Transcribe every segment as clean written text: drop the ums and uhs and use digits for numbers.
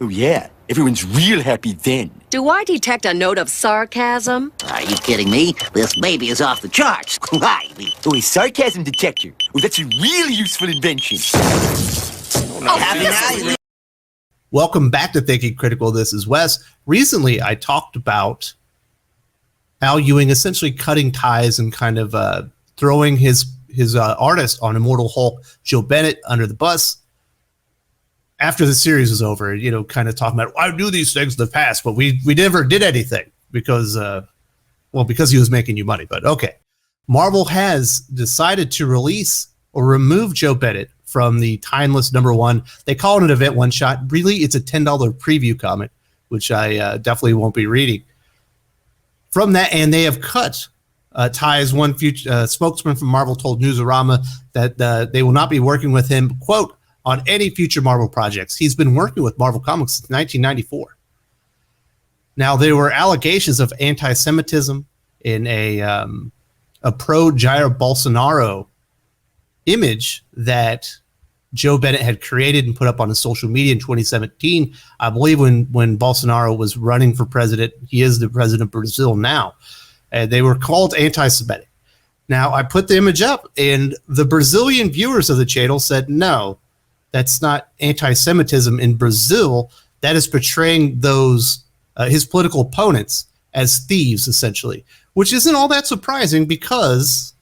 Oh, yeah. Everyone's real happy then. Do I detect a note of sarcasm? Are you kidding me? This baby is off the charts. Why? Oh, a sarcasm detector. Oh, that's a really useful invention. Welcome back to Thinking Critical. This is Wes. Recently, I talked about Al Ewing essentially cutting ties and kind of throwing his artist on Immortal Hulk, Joe Bennett, under the bus. After the series was over, kind of talking about, I knew these things in the past, but we never did anything because he was making you money. But okay, Marvel has decided to release or remove Joe Bennett from the timeless #1. They call it an event one shot. Really, it's a $10 preview comic, which I definitely won't be reading. From that, and they have cut ties. One future spokesman from Marvel told Newsarama that they will not be working with him, quote, on any future Marvel projects. He's been working with Marvel Comics since 1994. Now, there were allegations of anti-Semitism in a pro-Jair Bolsonaro image that Joe Bennett had created and put up on his social media in 2017. I believe when Bolsonaro was running for president. He is the president of Brazil now. And they were called anti-Semitic. Now, I put the image up, and the Brazilian viewers of the channel said, no, that's not anti-Semitism in Brazil. That is portraying those his political opponents as thieves, essentially, which isn't all that surprising because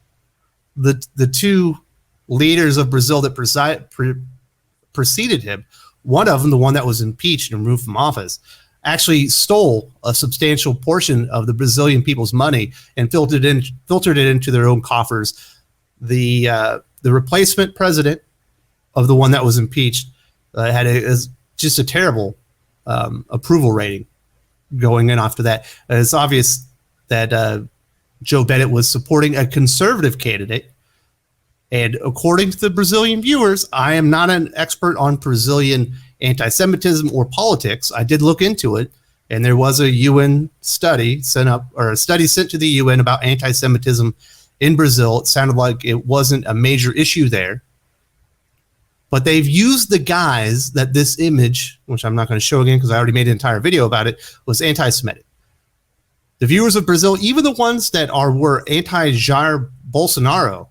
the two leaders of Brazil that preceded him, one of them, the one that was impeached and removed from office, actually stole a substantial portion of the Brazilian people's money and filtered it into their own coffers. The replacement president of the one that was impeached had just a terrible approval rating going in after that. It's obvious that Joe Bennett was supporting a conservative candidate. And according to the Brazilian viewers, I am not an expert on Brazilian anti-Semitism or politics. I did look into it, and there was a UN study sent to the UN about anti-Semitism in Brazil. It sounded like it wasn't a major issue there. But they've used the guise that this image, which I'm not going to show again because I already made an entire video about it, was anti-Semitic. The viewers of Brazil, even the ones that were anti-Jair Bolsonaro,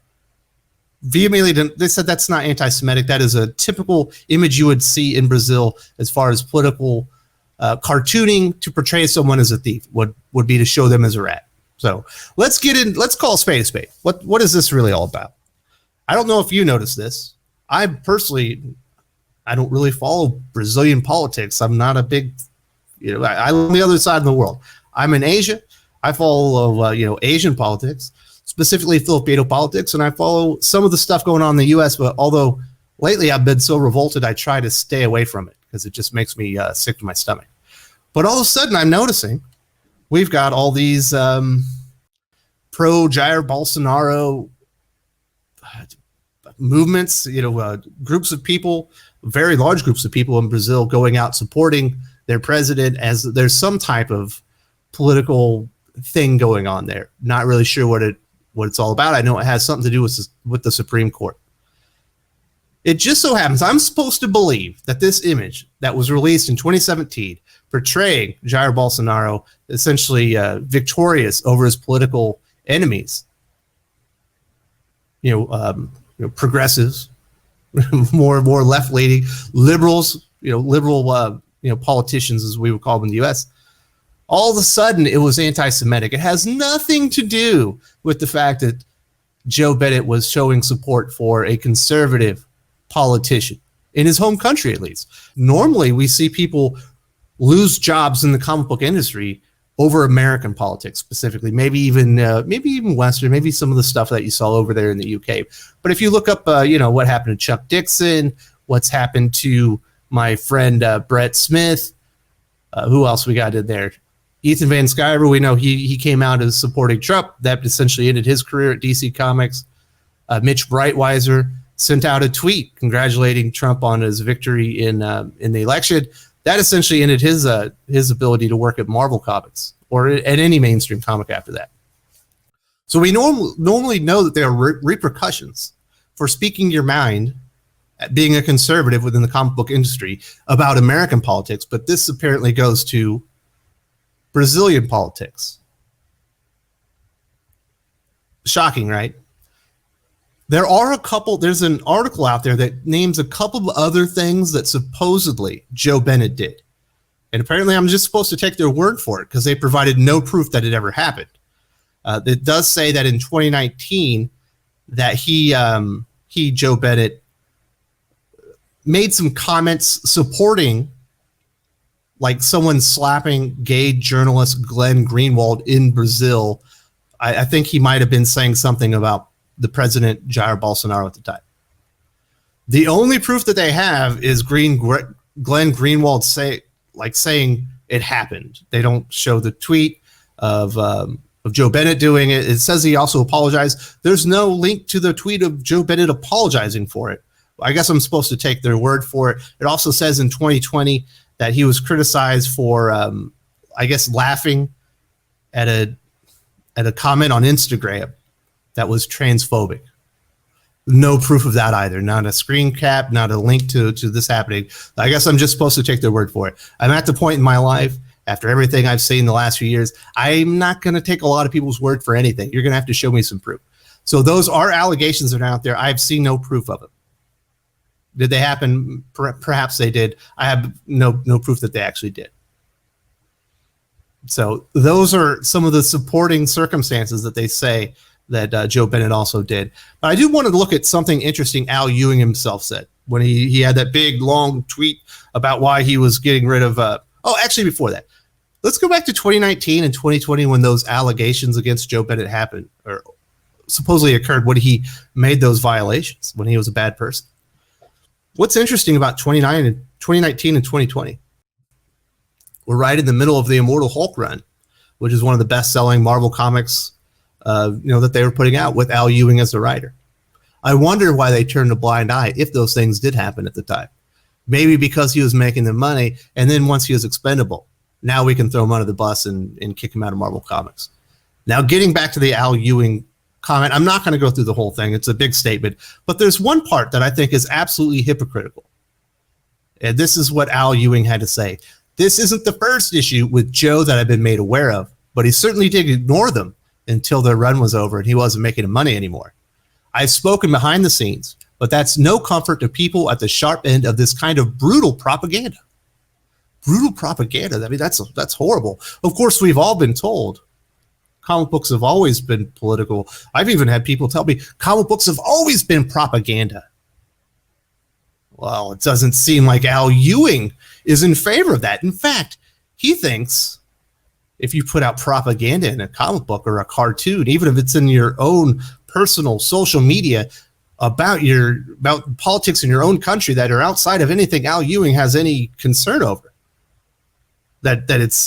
vehemently, they said that's not anti-Semitic. That is a typical image you would see in Brazil as far as political cartooning to portray someone as a thief would be to show them as a rat. So let's call a spade a spade. What is this really all about? I don't know if you noticed this. I don't really follow Brazilian politics. I'm not a big, I'm on the other side of the world. I'm in Asia. I follow, Asian politics, specifically Filipino politics, and I follow some of the stuff going on in the U.S., but although lately I've been so revolted, I try to stay away from it because it just makes me sick to my stomach. But all of a sudden, I'm noticing we've got all these pro-Jair Bolsonaro movements, groups of people, very large groups of people in Brazil going out supporting their president as there's some type of political thing going on there. Not really sure what it's all about. I know it has something to do with the Supreme Court. It just so happens I'm supposed to believe that this image that was released in 2017 portraying Jair Bolsonaro essentially victorious over his political enemies, progressives, more left-leaning liberals, liberal politicians, as we would call them in the U.S. All of a sudden, it was anti-Semitic. It has nothing to do with the fact that Joe Bennett was showing support for a conservative politician in his home country, at least. Normally, we see people lose jobs in the comic book industry over American politics specifically, maybe even Western, maybe some of the stuff that you saw over there in the UK. But if you look up, what happened to Chuck Dixon, what's happened to my friend Brett Smith, who else we got in there? Ethan Van Sciver, we know he came out as supporting Trump. That essentially ended his career at DC Comics. Mitch Breitweiser sent out a tweet congratulating Trump on his victory in the election. That essentially ended his ability to work at Marvel Comics or at any mainstream comic after that. So we normally know that there are repercussions for speaking your mind being a conservative within the comic book industry about American politics, but this apparently goes to Brazilian politics. Shocking, right? There's an article out there that names a couple of other things that supposedly Joe Bennett did. And apparently I'm just supposed to take their word for it because they provided no proof that it ever happened. It does say that in 2019 that he, Joe Bennett, made some comments supporting like someone slapping gay journalist Glenn Greenwald in Brazil. I think he might have been saying something about the president Jair Bolsonaro at the time. The only proof that they have is Glenn Greenwald saying it happened. They don't show the tweet of Joe Bennett doing it. It says he also apologized. There's no link to the tweet of Joe Bennett apologizing for it. I guess I'm supposed to take their word for it. It also says in 2020 that he was criticized for, I guess, laughing at a comment on Instagram that was transphobic. No proof of that either. Not a screen cap, not a link to this happening. I guess I'm just supposed to take their word for it. I'm at the point in my life, after everything I've seen the last few years, I'm not going to take a lot of people's word for anything. You're going to have to show me some proof. So those are allegations that are out there. I've seen no proof of them. Did they happen? Perhaps they did. I have no proof that they actually did. So those are some of the supporting circumstances that they say that Joe Bennett also did. But I do want to look at something interesting Al Ewing himself said when he had that big, long tweet about why he was getting rid of actually, before that, let's go back to 2019 and 2020 when those allegations against Joe Bennett happened or supposedly occurred, when he made those violations, when he was a bad person. What's interesting about 2019 and 2020? We're right in the middle of the Immortal Hulk run, which is one of the best-selling Marvel comics, that they were putting out with Al Ewing as the writer. I wonder why they turned a blind eye if those things did happen at the time. Maybe because he was making the money, and then once he was expendable, now we can throw him under the bus and kick him out of Marvel Comics. Now, getting back to the Al Ewing comment, I'm not going to go through the whole thing. It's a big statement, but there's one part that I think is absolutely hypocritical. And this is what Al Ewing had to say. This isn't the first issue with Joe that I've been made aware of, but he certainly did ignore them until their run was over and he wasn't making money anymore. I've spoken behind the scenes, but that's no comfort to people at the sharp end of this kind of brutal propaganda. Brutal propaganda. I mean, that's horrible. Of course, we've all been told comic books have always been political. I've even had people tell me comic books have always been propaganda. Well, it doesn't seem like Al Ewing is in favor of that. In fact, he thinks if you put out propaganda in a comic book or a cartoon, even if it's in your own personal social media about politics in your own country that are outside of anything Al Ewing has any concern over, that it's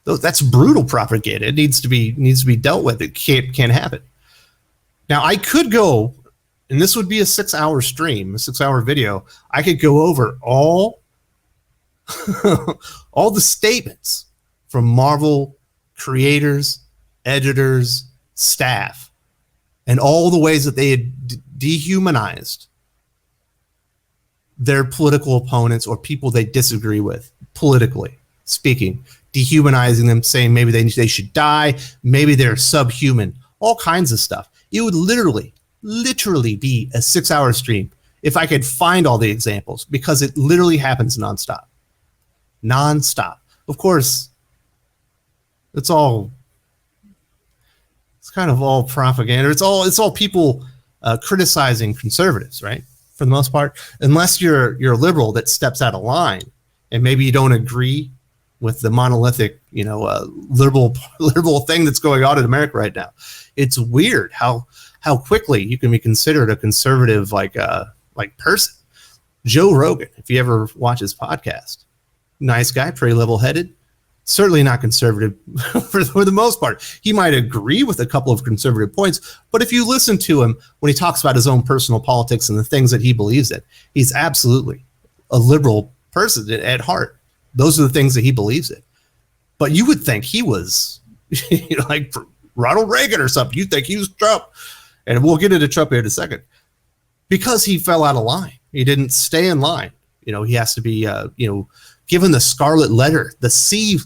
that's brutal propaganda. It needs to be dealt with. It can't happen. Now, I could go, and this would be a 6-hour stream, a 6-hour video. I could go over all the statements from Marvel creators, editors, staff, and all the ways that they had dehumanized their political opponents or people they disagree with, politically speaking, dehumanizing them, saying maybe they should die, maybe they're subhuman, all kinds of stuff. It would literally be a 6-hour stream if I could find all the examples, because it literally happens nonstop. Of course, it's kind of all propaganda. It's all people criticizing conservatives, right? For the most part, unless you're a liberal that steps out of line and maybe you don't agree with the monolithic, liberal thing that's going on in America right now. It's weird how quickly you can be considered a conservative like person. Joe Rogan, if you ever watch his podcast, nice guy, pretty level-headed, certainly not conservative for the most part. He might agree with a couple of conservative points, but if you listen to him when he talks about his own personal politics and the things that he believes in, he's absolutely a liberal person at heart. Those are the things that he believes in. But you would think he was like Ronald Reagan or something. You'd think he was Trump. And we'll get into Trump here in a second. because he fell out of line. He didn't stay in line. He has to be, given the scarlet letter, the C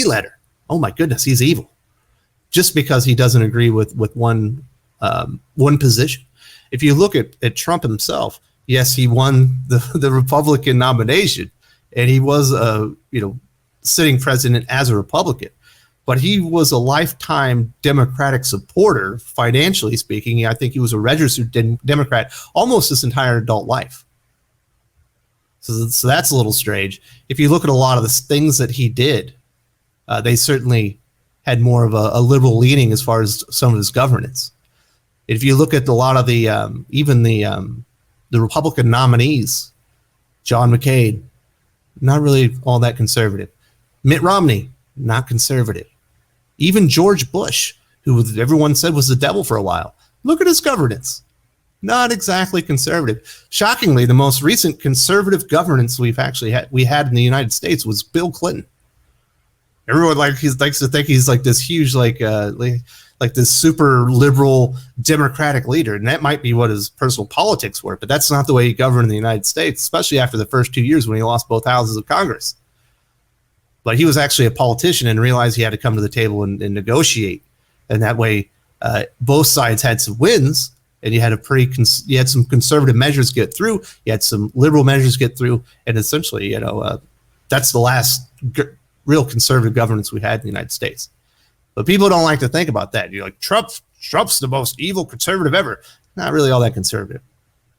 letter. Oh my goodness, he's evil. Just because he doesn't agree with one position. If you look at Trump himself, yes, he won the Republican nomination, and he was sitting president as a Republican, but he was a lifetime Democratic supporter, financially speaking. I think he was a registered Democrat almost his entire adult life. So that's a little strange. If you look at a lot of the things that he did, they certainly had more of a liberal leaning as far as some of his governance. If you look at a lot of the even the Republican nominees, John McCain, not really all that conservative. Mitt Romney, not conservative. Even George Bush, who everyone said was the devil for a while. Look at his governance. Not exactly conservative. Shockingly, the most recent conservative governance we had in the United States was Bill Clinton. Everyone likes to think he's like this huge, like this super liberal Democratic leader, and that might be what his personal politics were, but that's not the way he governed in the United States, especially after the first 2 years when he lost both houses of Congress. But he was actually a politician and realized he had to come to the table and negotiate, and that way both sides had some wins, and you had some conservative measures get through, you had some liberal measures get through, and essentially, that's the last real conservative governance we had in the United States. But people don't like to think about that. You're like, Trump's the most evil conservative ever. Not really all that conservative.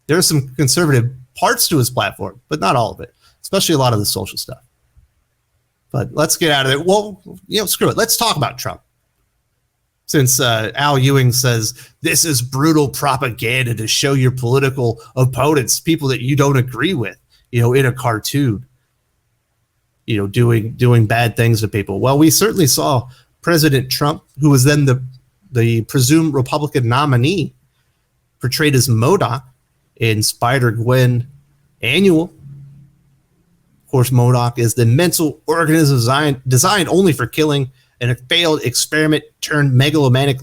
There are some conservative parts to his platform, but not all of it, especially a lot of the social stuff. But let's get out of it. Well, screw it. Let's talk about Trump. Since Al Ewing says this is brutal propaganda to show your political opponents, people that you don't agree with, in a cartoon, doing bad things to people. Well, we certainly saw President Trump, who was then the presumed Republican nominee, portrayed as MODOK in Spider-Gwen Annual. Of course, MODOK is the mental organism designed only for killing, and a failed experiment turned megalomaniac,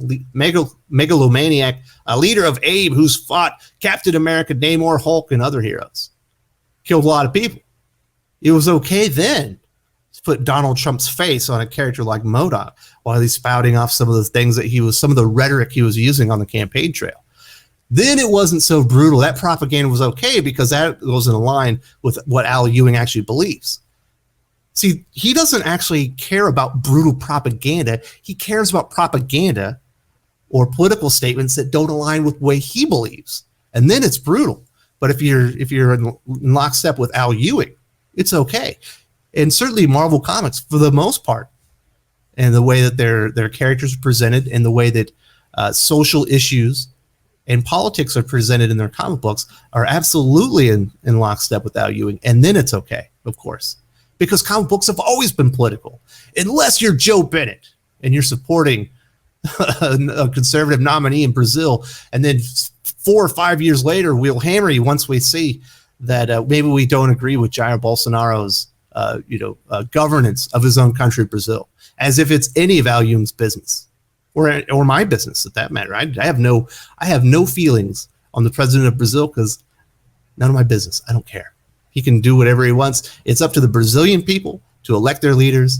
a leader of Abe who's fought Captain America, Namor, Hulk, and other heroes. Killed a lot of people. It was okay then to put Donald Trump's face on a character like MODOK while he's spouting off some of the things some of the rhetoric he was using on the campaign trail. Then it wasn't so brutal. That propaganda was okay because that goes in line with what Al Ewing actually believes. See, he doesn't actually care about brutal propaganda. He cares about propaganda or political statements that don't align with the way he believes. And then it's brutal. But if you're in lockstep with Al Ewing, it's okay. And certainly Marvel Comics, for the most part, and the way that their characters are presented and the way that social issues and politics are presented in their comic books are absolutely in lockstep with Al Ewing. And then it's okay, of course. Because comic books have always been political. Unless you're Joe Bennett and you're supporting a conservative nominee in Brazil, and then 4 or 5 years later, we'll hammer you once we see that maybe we don't agree with Jair Bolsonaro's governance of his own country, Brazil, as if it's any of Al Ewing's business or my business, at that matter. I have no feelings on the president of Brazil because none of my business. I don't care. He can do whatever he wants. It's up to the Brazilian people to elect their leaders.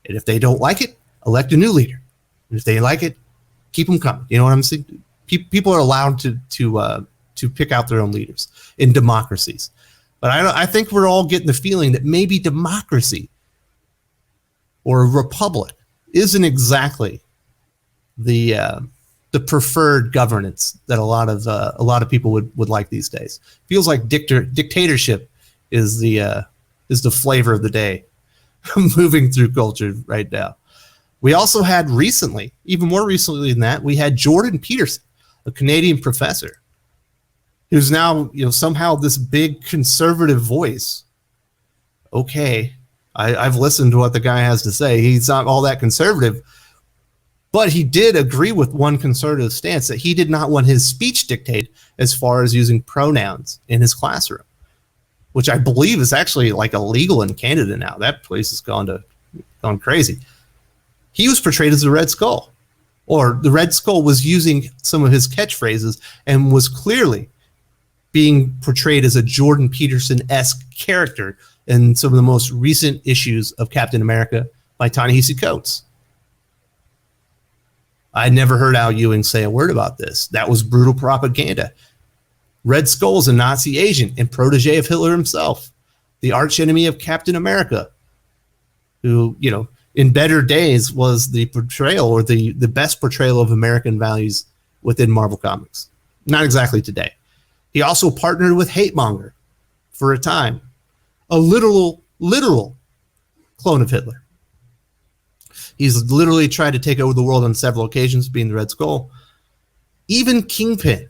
And if they don't like it, elect a new leader. And if they like it, keep them coming. You know what I'm saying? People are allowed to pick out their own leaders in democracies. But I think we're all getting the feeling that maybe democracy or a republic isn't exactly the preferred governance that a lot of people would like these days. Feels like dictatorship is the flavor of the day moving through culture right now. We also had recently, even more recently than that, we had Jordan Peterson, a Canadian professor, who's now somehow this big conservative voice. Okay, I've listened to what the guy has to say. He's not all that conservative, but he did agree with one conservative stance that he did not want his speech dictated as far as using pronouns in his classroom, which I believe is actually like illegal in Canada now. That place has gone crazy. He was portrayed as the Red Skull, or the Red Skull was using some of his catchphrases and was clearly being portrayed as a Jordan Peterson-esque character in some of the most recent issues of Captain America by Ta-Nehisi Coates. I never heard Al Ewing say a word about this. That was brutal propaganda. Red Skull's a Nazi agent and protege of Hitler himself, the archenemy of Captain America, who, you know, in better days was the portrayal or the best portrayal of American values within Marvel Comics. Not exactly today. He also partnered with Hate Monger for a time, a literal clone of Hitler. He's literally tried to take over the world on several occasions, being the Red Skull. Even Kingpin,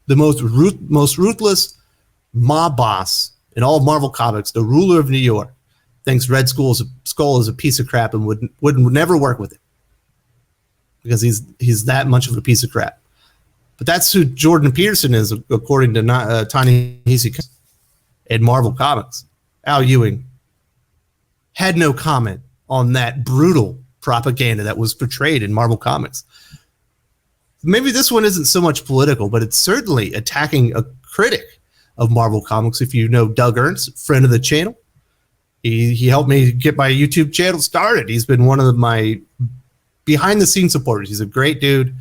the most ruthless mob boss in all of Marvel Comics, the ruler of New York, thinks Red Skull is a piece of crap and would never work with it because he's that much of a piece of crap. But that's who Jordan Peterson is, according to Ta-Nehisi in Marvel Comics. Al Ewing had no comment on that brutal propaganda that was portrayed in Marvel Comics. Maybe this one isn't so much political, but it's certainly attacking a critic of Marvel Comics. If you know Doug Ernst, friend of the channel, he helped me get my YouTube channel started. He's been one of my behind-the-scenes supporters. He's a great dude.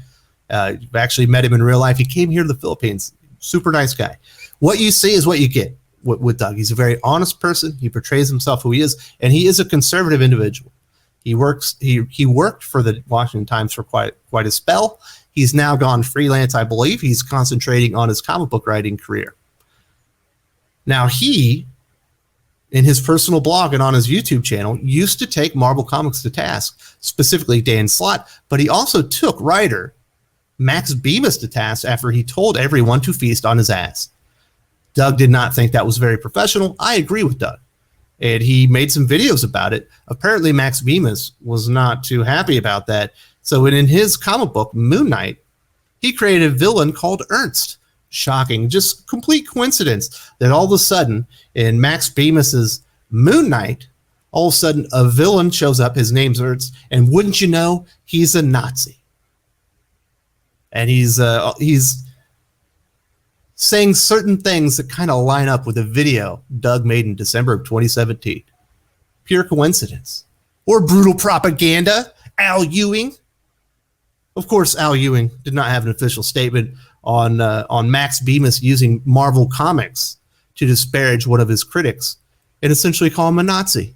I've actually met him in real life. He came here to the Philippines. Super nice guy. What you see is what you get with Doug. He's a very honest person. He portrays himself who he is, and he is a conservative individual. He worked for the Washington Times for quite a spell. He's now gone freelance, I believe. He's concentrating on his comic book writing career. Now, he, in his personal blog and on his YouTube channel, used to take Marvel Comics to task, specifically Dan Slott, but he also took writer Max Bemis to task after he told everyone to feast on his ass. Doug did not think that was very professional. I agree with Doug. And he made some videos about it. Apparently, Max Bemis was not too happy about that. So in his comic book, Moon Knight, he created a villain called Ernst. Shocking. Just complete coincidence that all of a sudden, in Max Bemis's Moon Knight, all of a sudden a villain shows up. His name's Ernst. And wouldn't you know, he's a Nazi. And he's saying certain things that kind of line up with a video Doug made in December of 2017. Pure coincidence. Or brutal propaganda. Al Ewing. Of course, Al Ewing did not have an official statement on Max Bemis using Marvel Comics to disparage one of his critics and essentially call him a Nazi.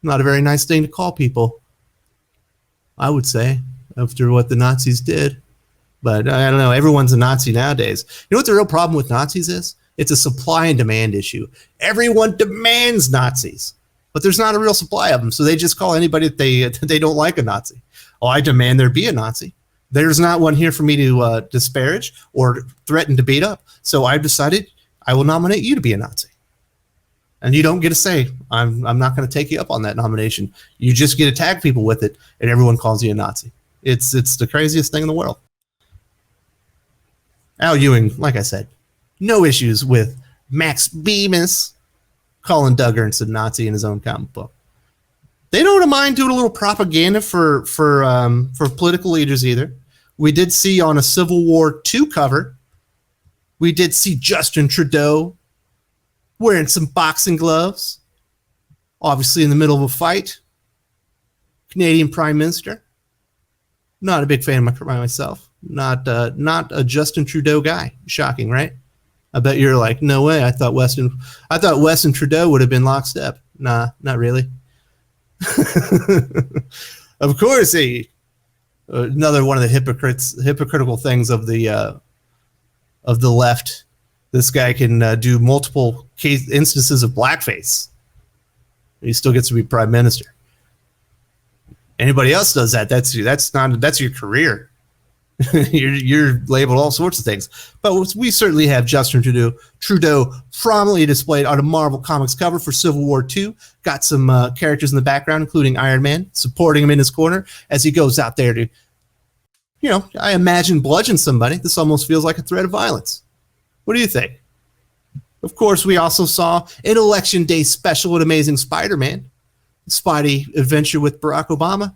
Not a very nice thing to call people, I would say, after what the Nazis did. But I don't know. Everyone's a Nazi nowadays. You know what the real problem with Nazis is? It's a supply and demand issue. Everyone demands Nazis, but there's not a real supply of them. So they just call anybody that they don't like a Nazi. Oh, I demand there be a Nazi. There's not one here for me to disparage or threaten to beat up. So I've decided I will nominate you to be a Nazi. And you don't get to say, I'm not going to take you up on that nomination. You just get to tag people with it, and everyone calls you a Nazi. It's the craziest thing in the world. Al Ewing, like I said, no issues with Max Bemis calling Doug Ernst a Nazi in his own comic book. They don't mind doing a little propaganda for political leaders either. We did see on a Civil War II cover, we did see Justin Trudeau wearing some boxing gloves, obviously in the middle of a fight. Canadian Prime Minister. Not a big fan of myself. Not a Justin Trudeau guy. Shocking, right? I bet you're like, no way. I thought Weston Trudeau would have been lockstep. Nah, not really. Of course, another one of the hypocritical things of the left. This guy can do multiple instances of blackface. He still gets to be prime minister. Anybody else does that? That's your career. you're labeled all sorts of things. But we certainly have Justin Trudeau prominently displayed on a Marvel Comics cover for Civil War II. Got some characters in the background, including Iron Man, supporting him in his corner as he goes out there to, I imagine bludgeon somebody. This almost feels like a threat of violence. What do you think? Of course, we also saw an Election Day special with Amazing Spider-Man, Spidey adventure with Barack Obama.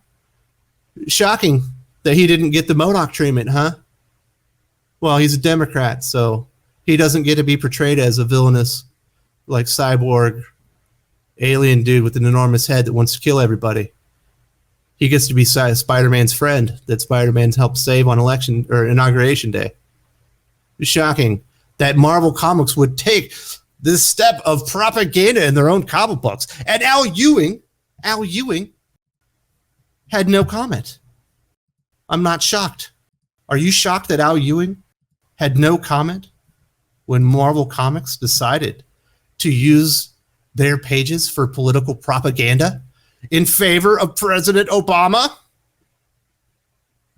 Shocking that he didn't get the MODOK treatment, huh? Well, he's a Democrat, so He doesn't get to be portrayed as a villainous, like cyborg, alien dude with an enormous head that wants to kill everybody. He gets to be Spider-Man's friend that Spider-Man's helped save on election or inauguration day. It's shocking that Marvel Comics would take this step of propaganda in their own comic books. And Al Ewing had no comment. I'm not shocked. Are you shocked that Al Ewing had no comment when Marvel Comics decided to use their pages for political propaganda in favor of President Obama?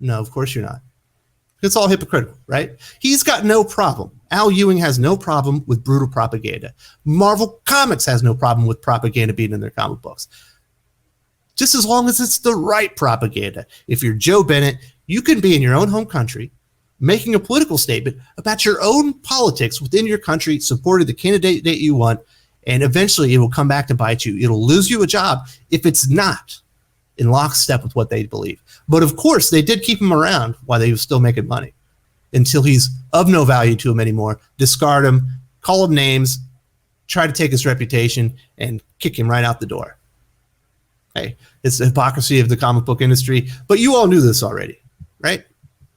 No, of course you're not. It's all hypocritical, right? He's got no problem. Al Ewing has no problem with brutal propaganda. Marvel Comics has no problem with propaganda being in their comic books. Just as long as it's the right propaganda. If you're Joe Bennett, you can be in your own home country making a political statement about your own politics within your country, supporting the candidate that you want, and eventually it will come back to bite you. It'll lose you a job if it's not in lockstep with what they believe. But of course, they did keep him around while they were still making money until he's of no value to him anymore. Discard him, call him names, try to take his reputation, and kick him right out the door. Hey, it's the hypocrisy of the comic book industry, but you all knew this already, right?